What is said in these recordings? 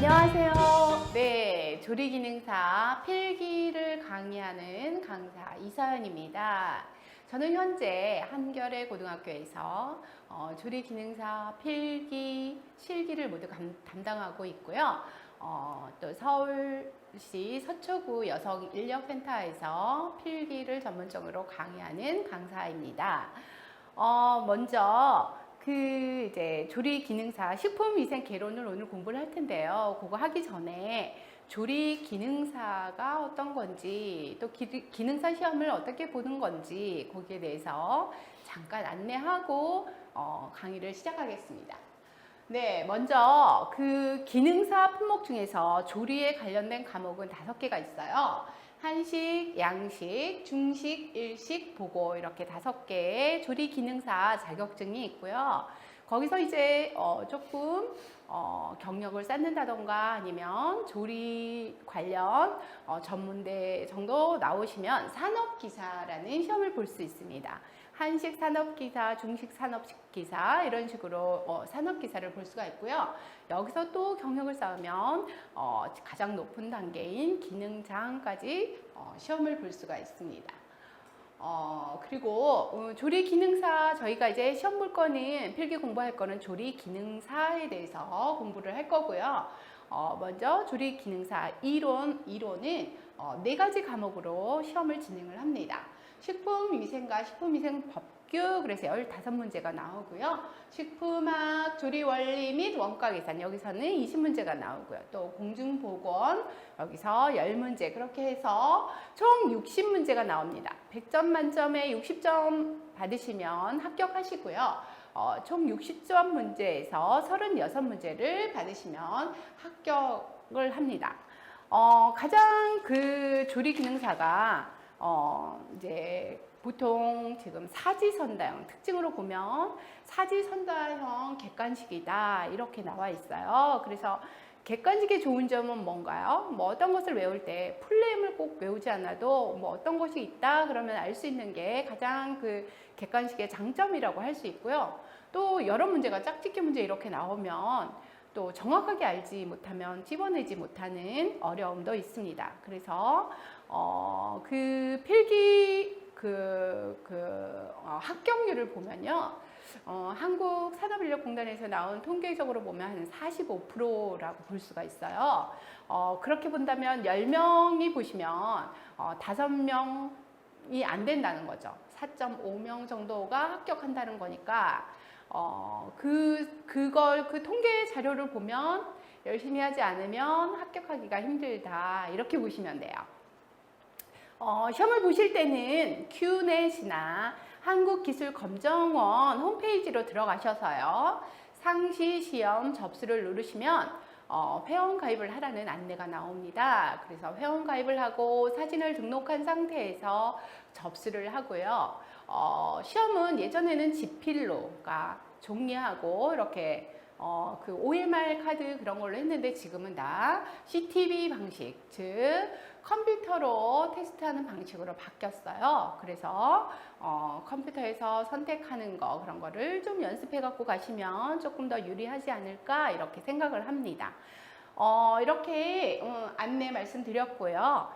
안녕하세요. 네, 조리기능사 필기를 강의하는 강사 이서연입니다. 저는 현재 한겨레 고등학교에서 조리기능사 필기, 실기를 모두 담당하고 있고요. 또 서울시 서초구 여성인력센터에서 필기를 전문적으로 강의하는 강사입니다. 먼저 이제 조리 기능사 식품위생 개론을 오늘 공부를 할 텐데요. 그거 하기 전에 조리 기능사가 어떤 건지 또 기능사 시험을 어떻게 보는 건지 거기에 대해서 잠깐 안내하고 강의를 시작하겠습니다. 네, 먼저 그 기능사 품목 중에서 조리에 관련된 과목은 5개가 있어요. 한식, 양식, 중식, 일식, 보고 이렇게 5개의 조리 기능사 자격증이 있고요. 거기서 이제 조금 경력을 쌓는다던가 아니면 조리 관련 전문대 정도 나오시면 산업기사라는 시험을 볼 수 있습니다. 한식 산업기사, 중식 산업기사 이런 식으로 산업기사를 볼 수가 있고요. 여기서 또 경력을 쌓으면 가장 높은 단계인 기능장까지 시험을 볼 수가 있습니다. 그리고 조리 기능사 저희가 이제 시험 볼 거는 필기 공부할 거는 조리 기능사에 대해서 공부를 할 거고요. 먼저 조리 기능사 이론은 4가지 과목으로 시험을 진행을 합니다. 식품위생과 식품위생법규 그래서 15문제가 나오고요. 식품학, 조리원리 및 원가계산 여기서는 20문제가 나오고요. 또 공중보건 여기서 10문제 그렇게 해서 총 60문제가 나옵니다. 100점 만점에 60점 받으시면 합격하시고요. 총 60점 문제에서 36문제를 받으시면 합격을 합니다. 가장 그 조리 기능사가 이제 보통 지금 사지선다형 특징으로 보면 사지선다형 객관식이다 이렇게 나와 있어요. 그래서 객관식의 좋은 점은 뭔가요? 뭐 어떤 것을 외울 때 풀네임을 꼭 외우지 않아도 뭐 어떤 것이 있다 그러면 알 수 있는 게 가장 그 객관식의 장점이라고 할 수 있고요. 또 여러 문제가 짝짓기 문제 이렇게 나오면 또 정확하게 알지 못하면 집어내지 못하는 어려움도 있습니다. 그래서 그 필기 합격률을 보면요. 한국산업인력공단에서 나온 통계적으로 보면 한 45%라고 볼 수가 있어요. 그렇게 본다면 10명이 보시면 5명이 안 된다는 거죠. 4.5명 정도가 합격한다는 거니까 그 통계 자료를 보면 열심히 하지 않으면 합격하기가 힘들다 이렇게 보시면 돼요. 시험을 보실 때는 큐넷이나 한국기술검정원 홈페이지로 들어가셔서요. 상시 시험 접수를 누르시면 회원 가입을 하라는 안내가 나옵니다. 그래서 회원 가입을 하고 사진을 등록한 상태에서 접수를 하고요. 시험은 예전에는 지필로가 종이하고 이렇게 그 OMR 카드 그런 걸로 했는데 지금은 다 CTV 방식, 즉 컴퓨터로 테스트하는 방식으로 바뀌었어요. 그래서 컴퓨터에서 선택하는 거 그런 거를 좀 연습해 갖고 가시면 조금 더 유리하지 않을까 이렇게 생각을 합니다. 이렇게 안내 말씀드렸고요.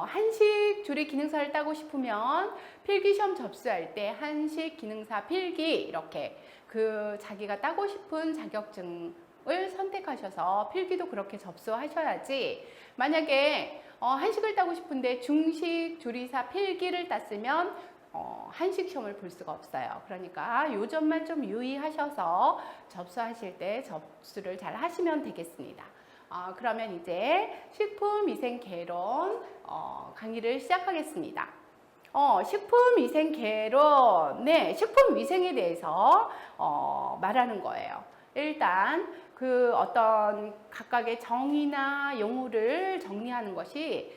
한식 조리 기능사를 따고 싶으면 필기시험 접수할 때 한식 기능사 필기 이렇게 그 자기가 따고 싶은 자격증을 선택하셔서 필기도 그렇게 접수하셔야지 만약에 한식을 따고 싶은데 중식 조리사 필기를 땄으면 한식 시험을 볼 수가 없어요. 그러니까 요 점만 좀 유의하셔서 접수하실 때 접수를 잘 하시면 되겠습니다. 그러면 이제 식품위생개론 강의를 시작하겠습니다. 식품위생개론, 네, 식품위생에 대해서 말하는 거예요. 일단 그 어떤 각각의 정의나 용어를 정리하는 것이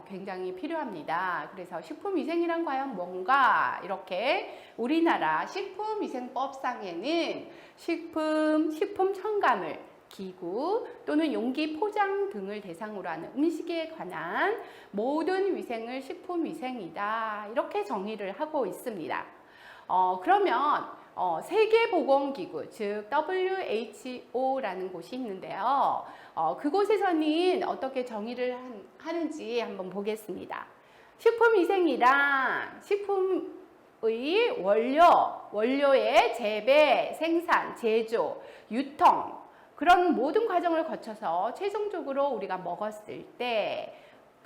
굉장히 필요합니다. 그래서 식품위생이란 과연 뭔가 이렇게 우리나라 식품위생법상에는 식품 첨가물, 기구 또는 용기 포장 등을 대상으로 하는 음식에 관한 모든 위생을 식품위생이다 이렇게 정의를 하고 있습니다. 그러면 세계보건기구, 즉 WHO라는 곳이 있는데요. 그곳에서는 어떻게 정의를 하는지 한번 보겠습니다. 식품위생이란 식품의 원료의 재배, 생산, 제조, 유통 그런 모든 과정을 거쳐서 최종적으로 우리가 먹었을 때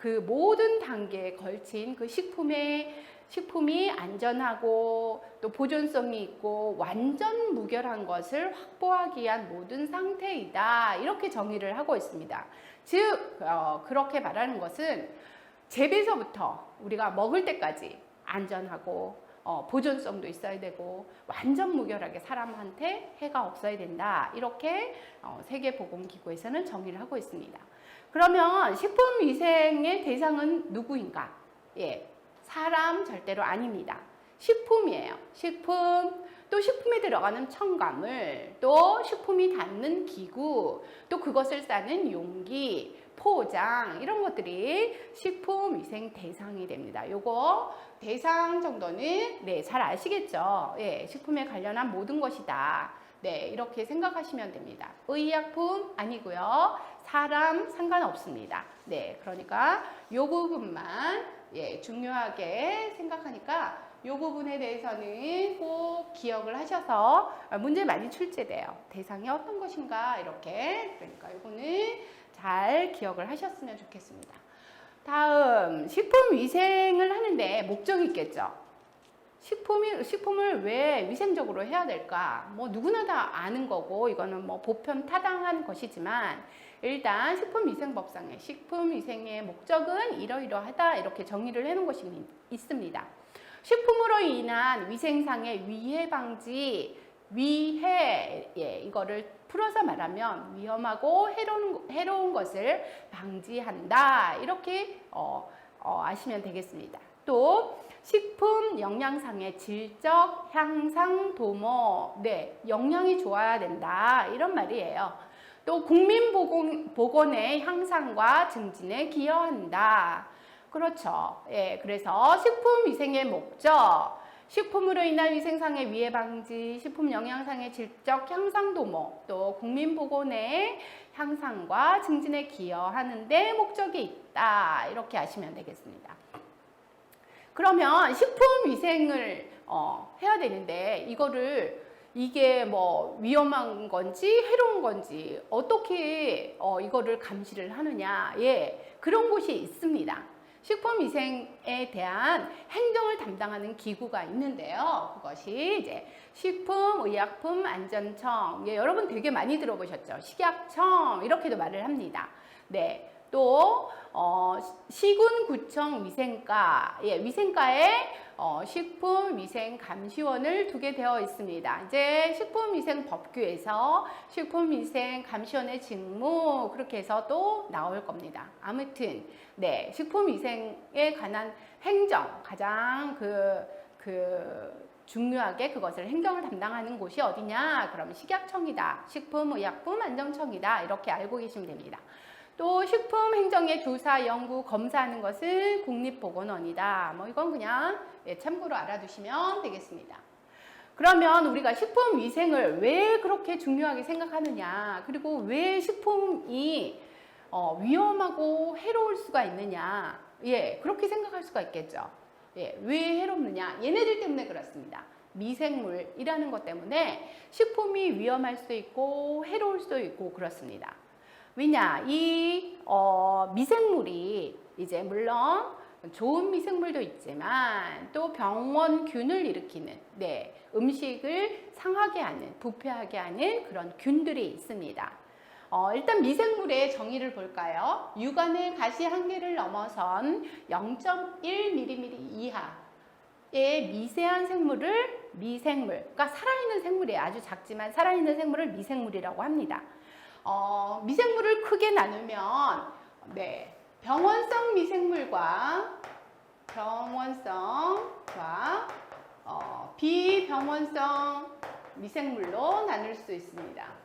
그 모든 단계에 걸친 그 식품이 안전하고 또 보존성이 있고 완전 무결한 것을 확보하기 위한 모든 상태이다. 이렇게 정의를 하고 있습니다. 즉 그렇게 말하는 것은 재배서부터 우리가 먹을 때까지 안전하고 보존성도 있어야 되고 완전 무결하게 사람한테 해가 없어야 된다. 이렇게 세계보건기구에서는 정의를 하고 있습니다. 그러면 식품위생의 대상은 누구인가? 예, 사람 절대로 아닙니다. 식품이에요. 식품, 또 식품에 들어가는 첨가물, 또 식품이 닿는 기구, 또 그것을 싸는 용기, 포장 이런 것들이 식품위생 대상이 됩니다. 요거 대상 정도는 네, 잘 아시겠죠? 예, 식품에 관련한 모든 것이다. 네, 이렇게 생각하시면 됩니다. 의약품 아니고요. 사람 상관없습니다. 네, 그러니까 요 부분만 예, 중요하게 생각하니까 이 부분에 대해서는 꼭 기억을 하셔서 문제 많이 출제돼요. 대상이 어떤 것인가 이렇게. 그러니까 이거는 잘 기억을 하셨으면 좋겠습니다. 다음, 식품 위생을 하는데 목적이 있겠죠. 식품을 왜 위생적으로 해야 될까? 뭐 누구나 다 아는 거고 이거는 뭐 보편 타당한 것이지만 일단 식품위생법상의 식품위생의 목적은 이러이러하다 이렇게 정의를 해놓은 것이 있습니다. 식품으로 인한 위생상의 위해 방지, 이거를 풀어서 말하면 위험하고 해로운 것을 방지한다 이렇게 아시면 되겠습니다. 또 식품 영양상의 질적 향상 도모, 네, 영양이 좋아야 된다 이런 말이에요. 또 국민보건의 향상과 증진에 기여한다. 그렇죠. 예, 그래서 식품위생의 목적, 식품으로 인한 위생상의 위해 방지, 식품 영양상의 질적 향상 도모, 또 국민보건의 향상과 증진에 기여하는 데 목적이 있다. 이렇게 아시면 되겠습니다. 그러면 식품위생을 해야 되는데 이게 뭐 위험한 건지 해로운 건지 어떻게 이거를 감시를 하느냐, 예, 그런 곳이 있습니다. 식품위생에 대한 행정을 담당하는 기구가 있는데요. 그것이 이제 식품의약품안전청, 예, 여러분 되게 많이 들어보셨죠? 식약청 이렇게도 말을 합니다. 네, 또 시군구청 위생과, 예, 위생과에 식품위생감시원을 두게 되어 있습니다. 이제 식품위생법규에서 식품위생감시원의 직무 그렇게 해서 또 나올 겁니다. 아무튼 네, 식품위생에 관한 행정 가장 중요하게 그것을 행정을 담당하는 곳이 어디냐? 그러면 식약청이다. 식품의약품안전청이다. 이렇게 알고 계시면 됩니다. 또 식품행정의 조사, 연구, 검사하는 것은 국립보건원이다. 뭐 이건 그냥 참고로 알아두시면 되겠습니다. 그러면 우리가 식품위생을 왜 그렇게 중요하게 생각하느냐, 그리고 왜 식품이 위험하고 해로울 수가 있느냐, 예, 그렇게 생각할 수가 있겠죠. 예, 왜 해롭느냐? 얘네들 때문에 그렇습니다. 미생물이라는 것 때문에 식품이 위험할 수 있고 해로울 수 있고 그렇습니다. 왜냐, 이 미생물이 이제 물론 좋은 미생물도 있지만 또 병원균을 일으키는, 네, 음식을 상하게 하는, 부패하게 하는 그런 균들이 있습니다. 일단 미생물의 정의를 볼까요? 육안의 가시 한계를 넘어선 0.1mm 이하의 미세한 생물을 미생물, 그러니까 살아있는 생물이에요. 아주 작지만 살아있는 생물을 미생물이라고 합니다. 미생물을 크게 나누면, 네, 병원성 미생물과 비병원성 미생물로 나눌 수 있습니다.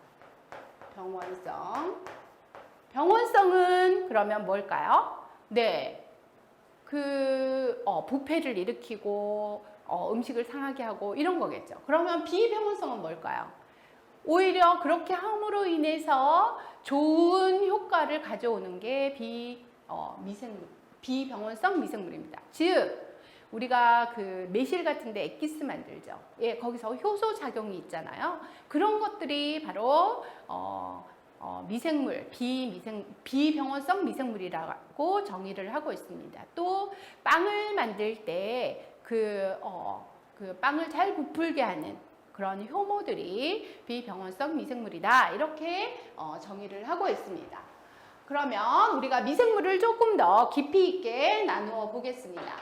병원성은 그러면 뭘까요? 네, 부패를 일으키고 음식을 상하게 하고 이런 거겠죠. 그러면 비병원성은 뭘까요? 오히려 그렇게 함으로 인해서 좋은 효과를 가져오는 게 비병원성 미생물입니다. 즉 우리가 그 매실 같은데 액기스 만들죠. 예, 거기서 효소 작용이 있잖아요. 그런 것들이 바로 비병원성 미생물이라고 정의를 하고 있습니다. 또 빵을 만들 때 그 빵을 잘 부풀게 하는 그런 효모들이 비병원성 미생물이다. 이렇게 정의를 하고 있습니다. 그러면 우리가 미생물을 조금 더 깊이 있게 나누어 보겠습니다.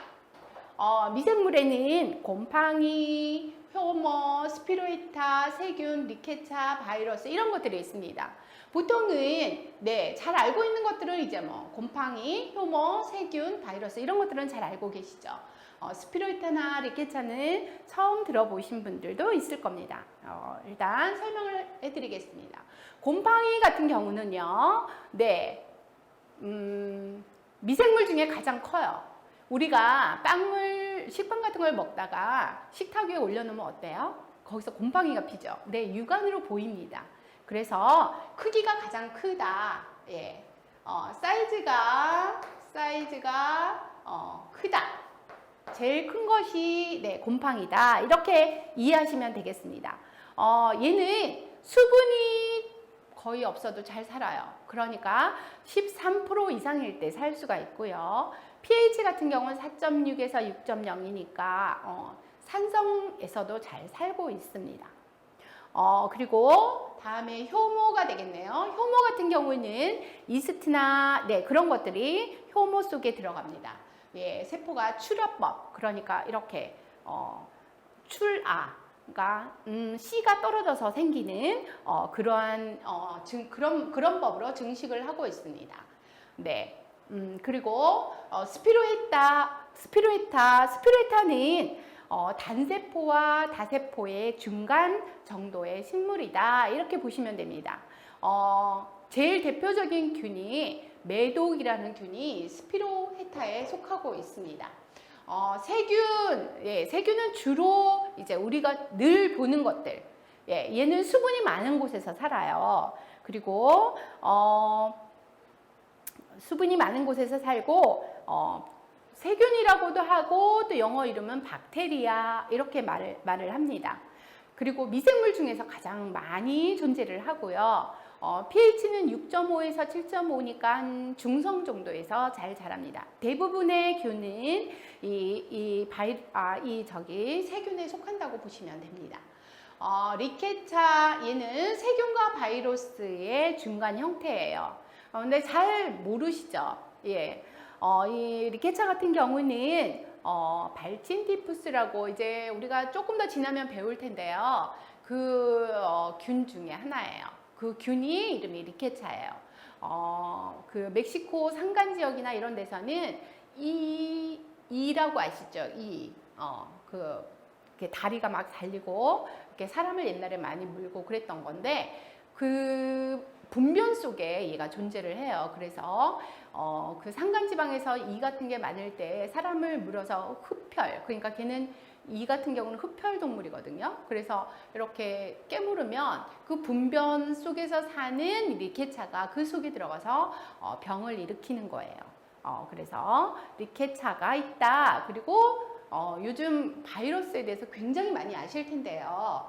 미생물에는 곰팡이, 효모, 스피루리타, 세균, 리케차, 바이러스 이런 것들이 있습니다. 보통은 잘 알고 있는 것들은 이제 뭐 곰팡이, 효모, 세균, 바이러스 이런 것들은 잘 알고 계시죠. 스피루리타나 리케차는 처음 들어보신 분들도 있을 겁니다. 일단 설명을 해드리겠습니다. 곰팡이 같은 경우는요, 미생물 중에 가장 커요. 우리가 식빵 같은 걸 먹다가 식탁 위에 올려놓으면 어때요? 거기서 곰팡이가 피죠. 육안으로 보입니다. 그래서 크기가 가장 크다. 예. 사이즈가 크다. 제일 큰 것이 곰팡이다. 이렇게 이해하시면 되겠습니다. 얘는 수분이 거의 없어도 잘 살아요. 그러니까 13% 이상일 때 살 수가 있고요. pH 같은 경우는 4.6에서 6.0이니까 산성에서도 잘 살고 있습니다. 그리고 다음에 효모가 되겠네요. 효모 같은 경우는 이스트나 그런 것들이 효모 속에 들어갑니다. 예, 세포가 출혈법, 그러니까 이렇게 그러니까 씨가 떨어져서 생기는 그런 법으로 증식을 하고 있습니다. 그리고 스피루리타는 단세포와 다세포의 중간 정도의 식물이다. 이렇게 보시면 됩니다. 제일 대표적인 균이 매독이라는 균이 스피루리타에 속하고 있습니다. 세균은 주로 이제 우리가 늘 보는 것들. 얘는 수분이 많은 곳에서 살아요. 그리고 수분이 많은 곳에서 살고 세균이라고도 하고 또 영어 이름은 박테리아 이렇게 말을 합니다. 그리고 미생물 중에서 가장 많이 존재를 하고요. pH는 6.5에서 7.5니까 한 중성 정도에서 잘 자랍니다. 대부분의 균은 세균에 속한다고 보시면 됩니다. 리케차 얘는 세균과 바이러스의 중간 형태예요. 근데 잘 모르시죠? 예. 이 리케차 같은 경우는 발친티푸스라고 이제 우리가 조금 더 지나면 배울 텐데요. 균 중에 하나예요. 그 균이 이름이 리케차예요. 그 멕시코 산간 지역이나 이런 데서는 이라고 아시죠? 이렇게 다리가 막 달리고 이렇게 사람을 옛날에 많이 물고 그랬던 건데 그 분변 속에 얘가 존재를 해요. 그래서 그 산간지방에서 이 같은 게 많을 때 사람을 물어서 그러니까 걔는 이 같은 경우는 흡혈 동물이거든요. 그래서 이렇게 깨물으면 그 분변 속에서 사는 리케차가 그 속에 들어가서 병을 일으키는 거예요. 그래서 리케차가 있다. 그리고 요즘 바이러스에 대해서 굉장히 많이 아실 텐데요.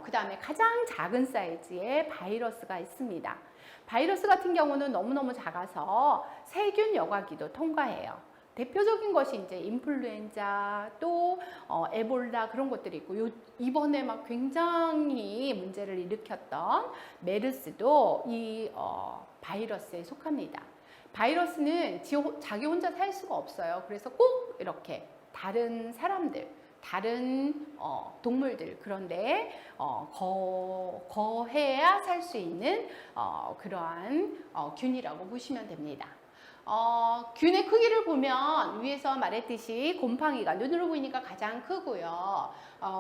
그 다음에 가장 작은 사이즈의 바이러스가 있습니다. 바이러스 같은 경우는 너무너무 작아서 세균 여과기도 통과해요. 대표적인 것이 이제 인플루엔자 또 에볼라 그런 것들이 있고 이번에 막 굉장히 문제를 일으켰던 메르스도 이 바이러스에 속합니다. 바이러스는 자기 혼자 살 수가 없어요. 그래서 꼭 이렇게 다른 사람들, 다른 동물들 그런데 거해야 살 수 있는 그러한 균이라고 보시면 됩니다. 균의 크기를 보면 위에서 말했듯이 곰팡이가 눈으로 보이니까 가장 크고요.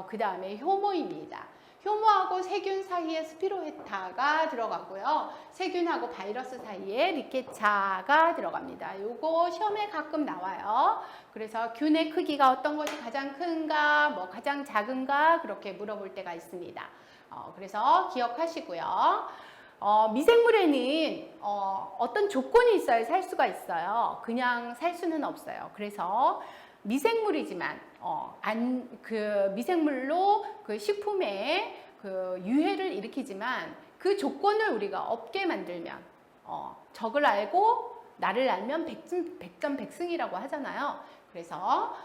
그 다음에 효모입니다. 효모하고 세균 사이에 스피로헤타가 들어갔고요. 세균하고 바이러스 사이에 리케차가 들어갑니다. 요거 시험에 가끔 나와요. 그래서 균의 크기가 어떤 것이 가장 큰가, 뭐 가장 작은가 그렇게 물어볼 때가 있습니다. 그래서 기억하시고요. 미생물에는 어떤 조건이 있어야 살 수가 있어요. 그냥 살 수는 없어요. 그래서 미생물이지만 그 미생물로 그 식품에 그 유해를 일으키지만 그 조건을 우리가 없게 만들면 적을 알고 나를 알면 백전백승이라고 하잖아요. 그래서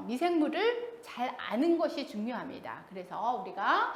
미생물을 잘 아는 것이 중요합니다. 그래서 우리가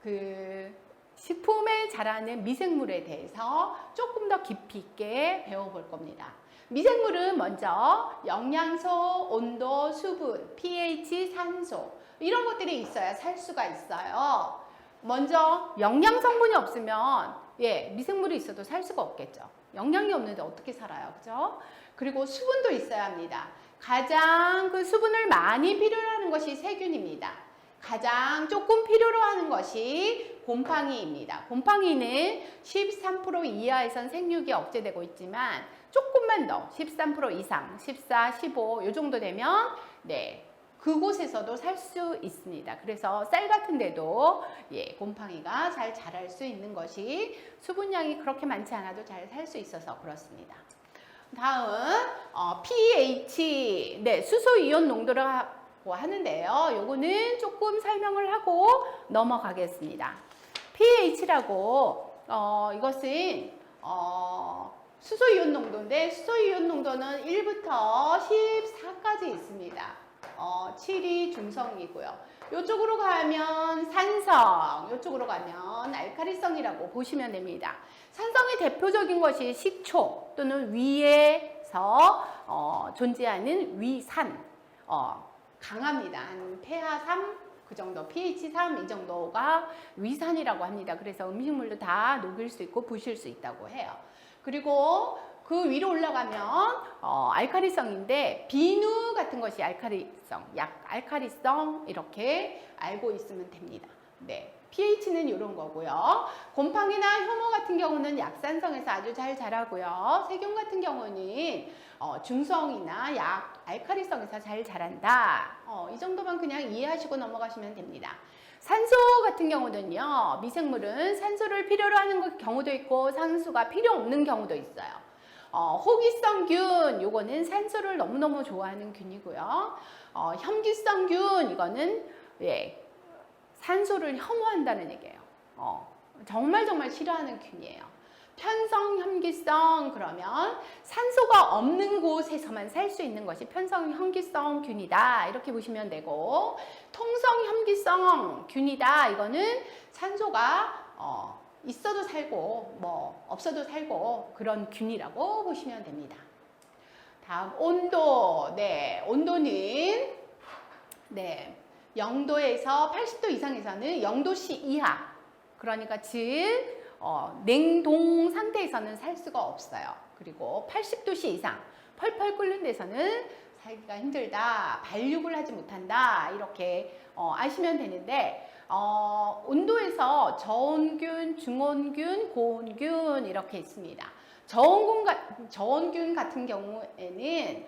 그 식품에 자라는 미생물에 대해서 조금 더 깊이 있게 배워볼 겁니다. 미생물은 먼저 영양소, 온도, 수분, pH, 산소 이런 것들이 있어야 살 수가 있어요. 먼저 영양 성분이 없으면 미생물이 있어도 살 수가 없겠죠. 영양이 없는데 어떻게 살아요, 그죠? 그리고 수분도 있어야 합니다. 가장 그 수분을 많이 필요로 하는 것이 세균입니다. 가장 조금 필요로 하는 것이 곰팡이입니다. 곰팡이는 13% 이하에선 생육이 억제되고 있지만 조금만 더 13% 이상, 14, 15 이 정도 되면 그곳에서도 살 수 있습니다. 그래서 쌀 같은 데도 곰팡이가 잘 자랄 수 있는 것이 수분량이 그렇게 많지 않아도 잘 살 수 있어서 그렇습니다. 다음 pH, 수소 이온 농도를 하는데요. 요거는 조금 설명을 하고 넘어가겠습니다. pH라고 이것은 수소이온 농도인데 수소이온 농도는 1부터 14까지 있습니다. 7이 중성이고요. 이쪽으로 가면 산성, 이쪽으로 가면 알칼리성이라고 보시면 됩니다. 산성의 대표적인 것이 식초 또는 위에서 존재하는 위산, 강합니다. 한 pH 3, 그 정도, pH 3 이 정도가 위산이라고 합니다. 그래서 음식물도 다 녹일 수 있고 부실 수 있다고 해요. 그리고 그 위로 올라가면 알칼리성인데 비누 같은 것이 알칼리성, 알칼리성 이렇게 알고 있으면 됩니다. pH는 이런 거고요. 곰팡이나 효모 같은 경우는 약산성에서 아주 잘 자라고요. 세균 같은 경우는 중성이나 알칼리성에서 잘 자란다. 이 정도만 그냥 이해하시고 넘어가시면 됩니다. 산소 같은 경우는요. 미생물은 산소를 필요로 하는 경우도 있고 산소가 필요 없는 경우도 있어요. 호기성균 요거는 산소를 너무너무 좋아하는 균이고요. 혐기성균 이거는 산소를 혐오한다는 얘기예요. 정말 싫어하는 균이에요. 편성, 혐기성 그러면 산소가 없는 곳에서만 살 수 있는 것이 편성, 혐기성 균이다. 이렇게 보시면 되고 통성, 혐기성 균이다. 이거는 산소가 있어도 살고 뭐 없어도 살고 그런 균이라고 보시면 됩니다. 다음 온도. 온도는 0도에서 80도 이상에서는 0도씨 이하. 그러니까 즉 냉동 상태에서는 살 수가 없어요. 그리고 80도씨 이상 펄펄 끓는 데서는 살기가 힘들다. 발육을 하지 못한다. 이렇게 아시면 되는데 온도에서 저온균, 중온균, 고온균 이렇게 있습니다. 저온균 같은 경우에는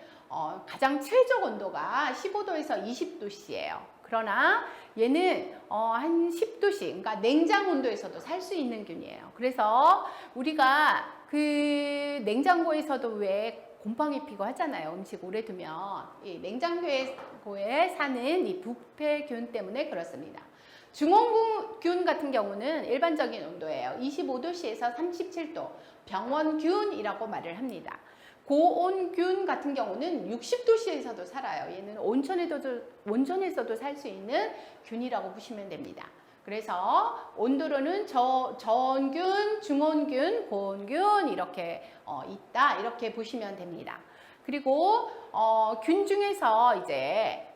가장 최적 온도가 15도에서 20도씨예요. 그러나 얘는 한 10도씨, 그러니까 냉장 온도에서도 살 수 있는 균이에요. 그래서 우리가 그 냉장고에서도 왜 곰팡이 피고 하잖아요. 음식 오래 두면 이 냉장고에 사는 이 부패균 때문에 그렇습니다. 중온균 같은 경우는 일반적인 온도예요. 25도씨에서 37도, 병원균이라고 말을 합니다. 고온균 같은 경우는 60도씨에서도 살아요. 얘는 온천에서도 살 수 있는 균이라고 보시면 됩니다. 그래서 온도로는 저온균, 중온균, 고온균 이렇게 있다. 이렇게 보시면 됩니다. 그리고 균 중에서 이제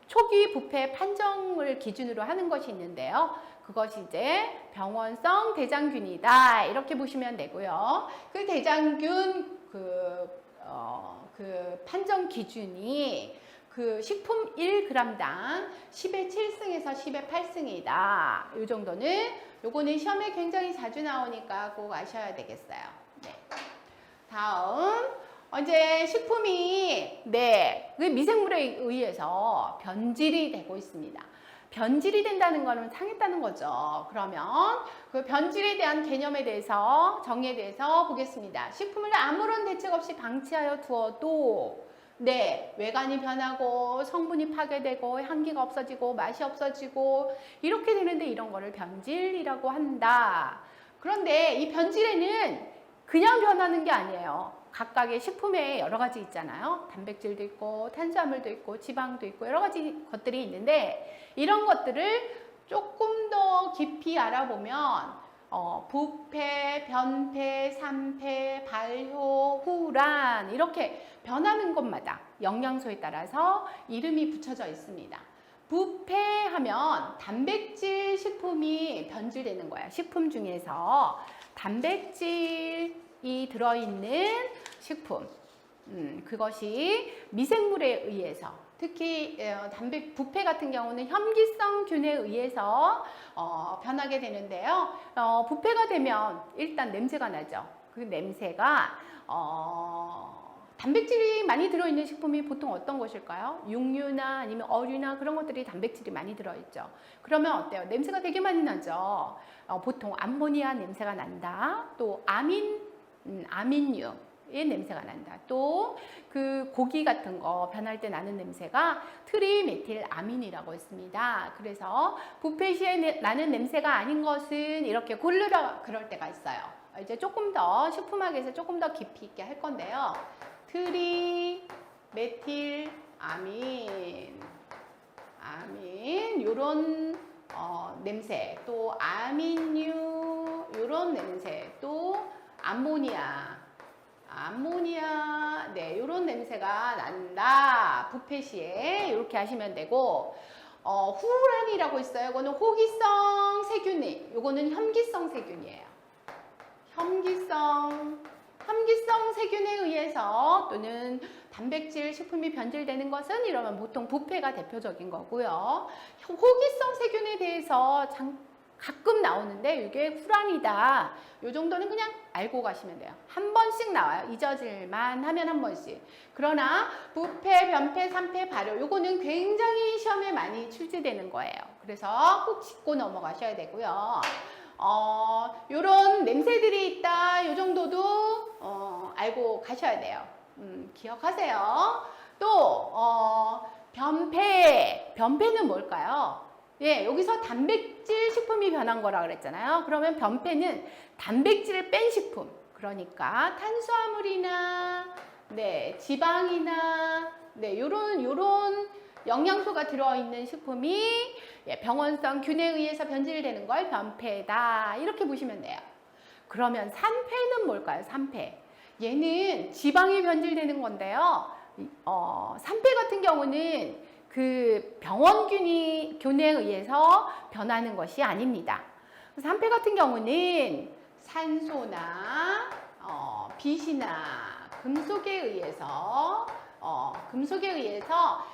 초기 부패 판정을 기준으로 하는 것이 있는데요. 그것이 이제 병원성 대장균이다. 이렇게 보시면 되고요. 그 대장균 그 판정 기준이 그 식품 1g당 10의 7승에서 10의 8승이다. 이 정도는 요거는 시험에 굉장히 자주 나오니까 꼭 아셔야 되겠어요. 네. 다음 이제 식품이 그 미생물에 의해서 변질이 되고 있습니다. 변질이 된다는 거는 상했다는 거죠. 그러면 그 변질에 대한 개념에 대해서 정의에 대해서 보겠습니다. 식품을 아무런 대책 없이 방치하여 두어도 외관이 변하고 성분이 파괴되고 향기가 없어지고 맛이 없어지고 이렇게 되는데 이런 거를 변질이라고 한다. 그런데 이 변질에는 그냥 변하는 게 아니에요. 각각의 식품에 여러 가지 있잖아요. 단백질도 있고 탄수화물도 있고 지방도 있고 여러 가지 것들이 있는데 이런 것들을 조금 더 깊이 알아보면 부패, 변패, 산패, 발효, 후란 이렇게 변하는 것마다 영양소에 따라서 이름이 붙여져 있습니다. 부패하면 단백질 식품이 변질되는 거야. 식품 중에서 단백질이 들어있는 식품, 그것이 미생물에 의해서 특히 부패 같은 경우는 혐기성균에 의해서 변하게 되는데요. 부패가 되면 일단 냄새가 나죠. 그 냄새가 단백질이 많이 들어있는 식품이 보통 어떤 것일까요? 육류나 아니면 어류나 그런 것들이 단백질이 많이 들어있죠. 그러면 어때요? 냄새가 되게 많이 나죠. 보통 암모니아 냄새가 난다. 또 아민류의 냄새가 난다. 또 그 고기 같은 거 변할 때 나는 냄새가 트리메틸아민이라고 있습니다. 그래서 부패 시에 나는 냄새가 아닌 것은 이렇게 고르라 그럴 때가 있어요. 이제 조금 더 식품학에서 조금 더 깊이 있게 할 건데요. 트리메틸아민 요런 냄새, 또 아민류 요런 냄새, 또 암모니아 요런 냄새가 난다. 부패 시에 이렇게 하시면 되고 후란이라고 있어요. 이거는 호기성 세균이, 요거는 혐기성 세균이에요. 혐기성 세균에 의해서 또는 단백질 식품이 변질되는 것은 이러면 보통 부패가 대표적인 거고요. 호기성 세균에 대해서 가끔 나오는데 이게 후란이다. 이 정도는 그냥 알고 가시면 돼요. 한 번씩 나와요. 잊어질만 하면 한 번씩. 그러나 부패, 변패, 산패, 발효 요거는 굉장히 시험에 많이 출제되는 거예요. 그래서 꼭 짚고 넘어가셔야 되고요. 요런 냄새들이 있다. 요 정도도 알고 가셔야 돼요. 기억하세요. 또 변패는 뭘까요? 여기서 단백질 식품이 변한 거라 그랬잖아요. 그러면 변패는 단백질을 뺀 식품. 그러니까 탄수화물이나 지방이나 요런 영양소가 들어있는 식품이 병원성 균에 의해서 변질되는 걸 변패다. 이렇게 보시면 돼요. 그러면 산패는 뭘까요? 산패. 얘는 지방이 변질되는 건데요. 산패 같은 경우는 그 병원균에 의해서 변하는 것이 아닙니다. 산패 같은 경우는 산소나 빛이나 금속에 의해서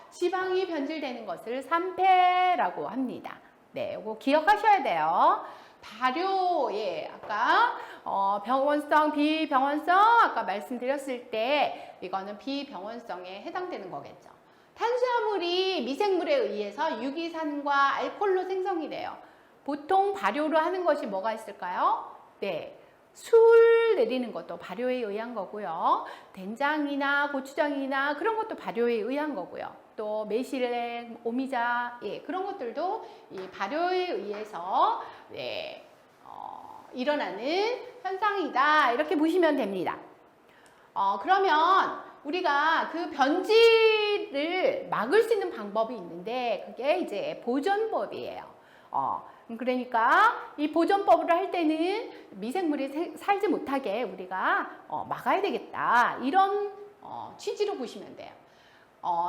지방이 변질되는 것을 산패라고 합니다. 이거 기억하셔야 돼요. 발효, 아까 병원성, 비병원성 아까 말씀드렸을 때 이거는 비병원성에 해당되는 거겠죠. 탄수화물이 미생물에 의해서 유기산과 알코올로 생성이 돼요. 보통 발효를 하는 것이 뭐가 있을까요? 술 내리는 것도 발효에 의한 거고요. 된장이나 고추장이나 그런 것도 발효에 의한 거고요. 또 매실액, 오미자 그런 것들도 이 발효에 의해서 일어나는 현상이다. 이렇게 보시면 됩니다. 그러면 우리가 그 변질을 막을 수 있는 방법이 있는데 그게 이제 보존법이에요. 그러니까 이 보존법을 할 때는 미생물이 살지 못하게 우리가 막아야 되겠다. 이런 취지로 보시면 돼요.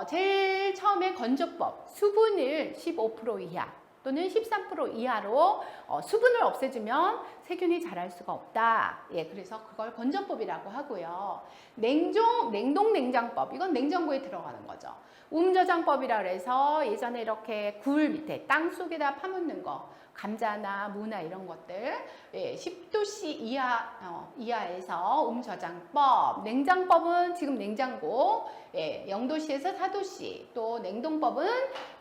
제일 처음에 건조법, 수분을 15% 이하 또는 13% 이하로 수분을 없애주면 세균이 자랄 수가 없다. 예, 그래서 그걸 건전법이라고 하고요. 냉동 냉장법, 이건 냉장고에 들어가는 거죠. 저장법이라 그래서 예전에 이렇게 굴 밑에 땅 속에다 파묻는 거, 감자나 무나 이런 것들, 예, 10도씨 이하에서 저장법, 냉장법은 지금 냉장고, 예, 0도씨에서 4도씨, 또 냉동법은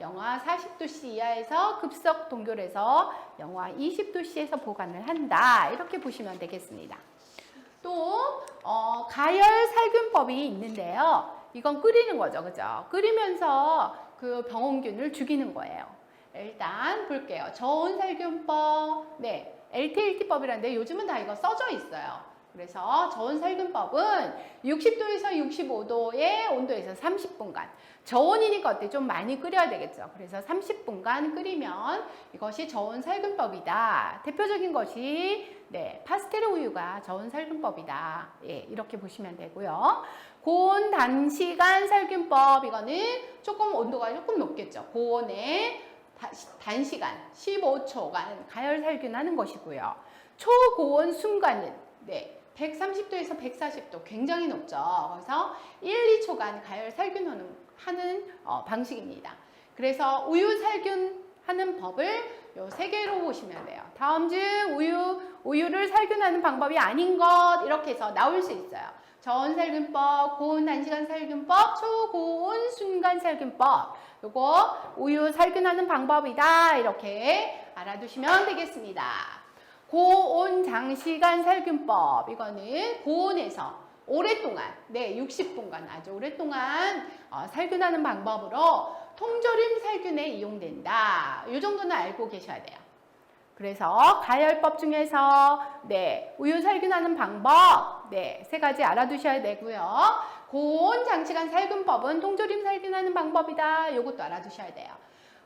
영하 40도씨 이하에서 급속 동결해서 영하 20도씨에서 보관을 한다. 이렇게 보시면 되겠습니다. 또 가열 살균법이 있는데요. 이건 끓이는 거죠, 그죠? 끓이면서 그 병원균을 죽이는 거예요. 일단 볼게요. 저온 살균법, 네, LTLT법이라는데 요즘은 다 이거 써져 있어요. 그래서 저온 살균법은 60도에서 65도의 온도에서 30분간, 저온이니까 어때? 좀 많이 끓여야 되겠죠. 그래서 30분간 끓이면 이것이 저온 살균법이다. 대표적인 것이 네, 파스텔 우유가 저온 살균법이다. 예, 이렇게 보시면 되고요. 고온 단시간 살균법, 이거는 조금 온도가 조금 높겠죠. 고온에 단시간 15초간 가열 살균하는 것이고요. 초고온 순간은 네, 130도에서 140도 굉장히 높죠. 그래서 1, 2초간 가열 살균하는 방식입니다. 그래서 우유 살균하는 법을 요 세 개로 보시면 돼요. 다음 중 우유를 살균하는 방법이 아닌 것, 이렇게 해서 나올 수 있어요. 저온 살균법, 고온 단시간 살균법, 초고온 순간 살균법. 요거 우유 살균하는 방법이다. 이렇게 알아두시면 되겠습니다. 고온 장시간 살균법, 이거는 고온에서 오랫동안, 네, 60분간 아주 오랫동안 살균하는 방법으로 통조림 살균에 이용된다. 이 정도는 알고 계셔야 돼요. 그래서 가열법 중에서 네, 우유 살균하는 방법, 네, 세 가지 알아두셔야 되고요. 고온 장시간 살균법은 통조림 살균하는 방법이다. 이것도 알아두셔야 돼요.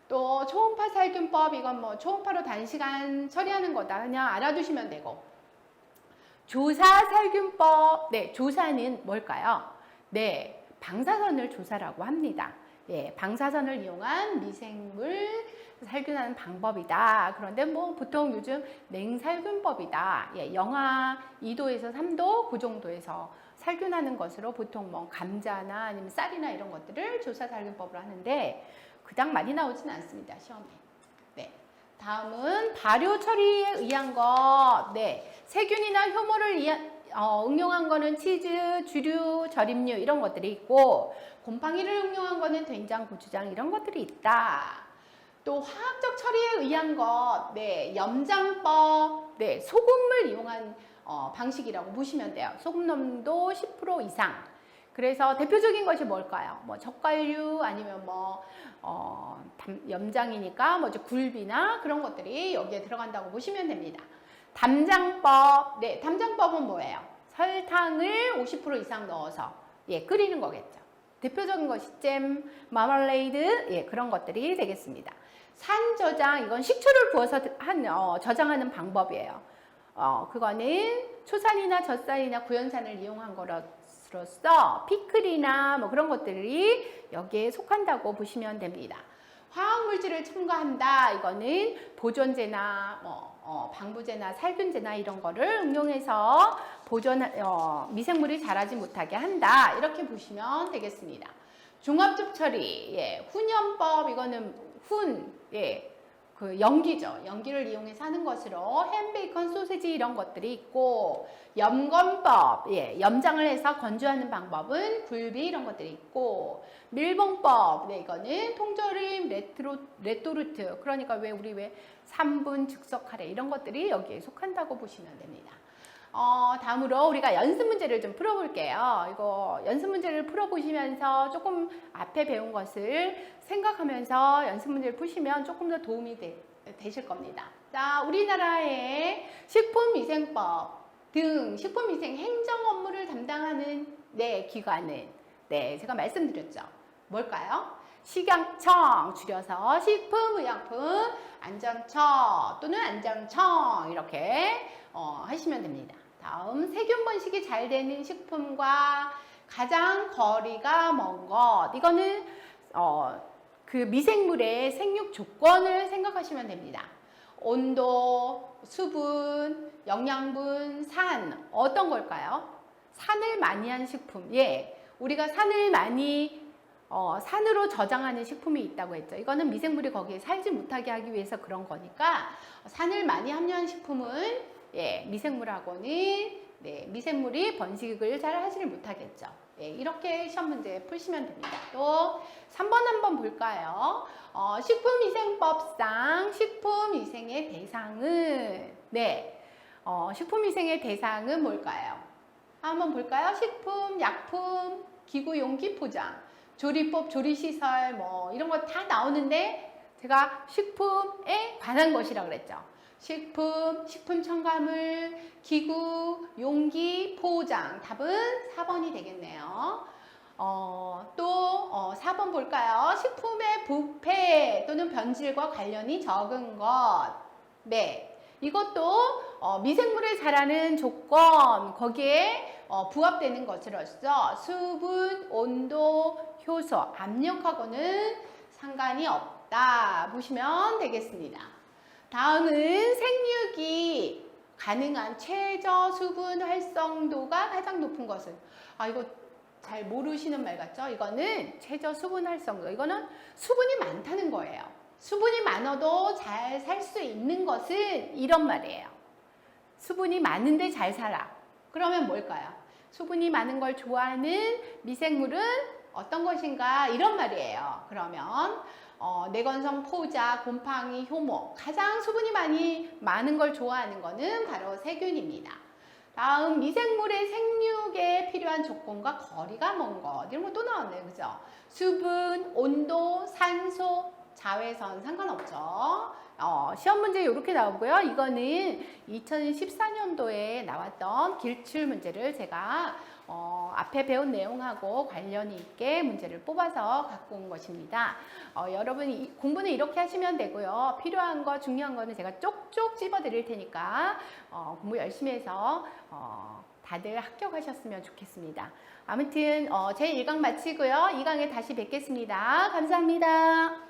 또 초음파 살균법, 이건 뭐 초음파로 단시간 처리하는 거다. 그냥 알아두시면 되고. 조사 살균법, 네, 조사는 뭘까요? 네, 방사선을 조사라고 합니다. 예, 방사선을 이용한 미생물 살균하는 방법이다. 그런데 뭐 보통 요즘 냉살균법이다. 예, 영하 2도에서 3도 그 정도에서 살균하는 것으로 보통 뭐 감자나 아니면 쌀이나 이런 것들을 조사 살균법으로 하는데 그닥 많이 나오진 않습니다. 시험에. 네. 다음은 발효 처리에 의한 것. 네. 세균이나 효모를 응용한 거는 치즈, 주류, 절임류 이런 것들이 있고 곰팡이를 응용한 거는 된장, 고추장 이런 것들이 있다. 또 화학적 처리에 의한 것, 네, 염장법, 네, 소금을 이용한 방식이라고 보시면 돼요. 소금 농도 10% 이상. 그래서 대표적인 것이 뭘까요? 뭐 젓갈류 아니면 뭐 염장이니까 뭐 굴비나 그런 것들이 여기에 들어간다고 보시면 됩니다. 담장법, 네, 담장법은 뭐예요? 설탕을 50% 이상 넣어서 예, 끓이는 거겠죠. 대표적인 것이 잼, 마멀레이드, 예, 그런 것들이 되겠습니다. 산저장, 이건 식초를 부어서 저장하는 방법이에요. 그거는 초산이나 젖산이나 구연산을 이용한 거로서 피클이나 뭐 그런 것들이 여기에 속한다고 보시면 됩니다. 화학물질을 첨가한다. 이거는 보존제나 방부제나 살균제나 이런 거를 응용해서 미생물이 자라지 못하게 한다. 이렇게 보시면 되겠습니다. 종합적 처리, 예, 훈연법, 이거는 예, 그 연기죠. 연기를 이용해서 하는 것으로 햄, 베이컨, 소세지 이런 것들이 있고 염건법, 예, 염장을 해서 건조하는 방법은 굴비 이런 것들이 있고 밀봉법, 네, 이거는 통조림, 레토르트, 그러니까 우리 3분 즉석 카레 이런 것들이 여기에 속한다고 보시면 됩니다. 다음으로 우리가 연습 문제를 좀 풀어볼게요. 이거 연습 문제를 풀어보시면서 조금 앞에 배운 것을 생각하면서 연습 문제를 푸시면 조금 더 도움이 되실 겁니다. 자, 우리나라의 식품위생법 등 식품위생 행정 업무를 담당하는 네, 기관은 네, 제가 말씀드렸죠. 뭘까요? 식약청, 줄여서 식품의약품 안전처 또는 안전청 이렇게 하시면 됩니다. 다음, 세균 번식이 잘 되는 식품과 가장 거리가 먼 것. 이거는 그 미생물의 생육 조건을 생각하시면 됩니다. 온도, 수분, 영양분, 산 어떤 걸까요? 산을 많이 한 식품. 예, 우리가 산을 많이 산으로 저장하는 식품이 있다고 했죠. 이거는 미생물이 거기에 살지 못하게 하기 위해서 그런 거니까 산을 많이 함유한 식품은 예, 미생물하고는 네, 미생물이 번식을 잘 하지를 못하겠죠. 예, 이렇게 시험 문제 풀시면 됩니다. 또 3번 한번 볼까요? 식품위생법상 식품위생의 대상은 네, 식품위생의 대상은 뭘까요? 한번 볼까요? 식품, 약품, 기구, 용기, 포장, 조리법, 조리시설 뭐 이런 거 다 나오는데 제가 식품에 관한 것이라고 그랬죠. 식품, 식품 첨가물, 기구, 용기, 포장. 답은 4번이 되겠네요. 또 4번 볼까요? 식품의 부패 또는 변질과 관련이 적은 것. 네. 이것도 미생물을 자라는 조건 거기에 부합되는 것으로서 수분, 온도, 효소, 압력하고는 상관이 없다 보시면 되겠습니다. 다음은 생육이 가능한 최저 수분 활성도가 가장 높은 것은 이거 잘 모르시는 말 같죠? 이거는 최저 수분 활성도. 이거는 수분이 많다는 거예요. 수분이 많아도 잘 살 수 있는 것은 이런 말이에요. 수분이 많은데 잘 살아. 그러면 뭘까요? 수분이 많은 걸 좋아하는 미생물은 어떤 것인가? 이런 말이에요. 그러면 내건성, 포자, 곰팡이, 효모 가장 수분이 많은 걸 좋아하는 거는 바로 세균입니다. 다음 미생물의 생육에 필요한 조건과 거리가 먼 것 이런 거 또 나왔네요. 그죠? 수분, 온도, 산소, 자외선 상관없죠. 시험 문제 이렇게 나오고요. 이거는 2014년도에 나왔던 기출 문제를 제가 앞에 배운 내용하고 관련이 있게 문제를 뽑아서 갖고 온 것입니다. 여러분 공부는 이렇게 하시면 되고요. 필요한 거 중요한 거는 제가 쪽쪽 찝어 드릴 테니까 공부 열심히 해서 다들 합격하셨으면 좋겠습니다. 아무튼 제 1강 마치고요. 2강에 다시 뵙겠습니다. 감사합니다.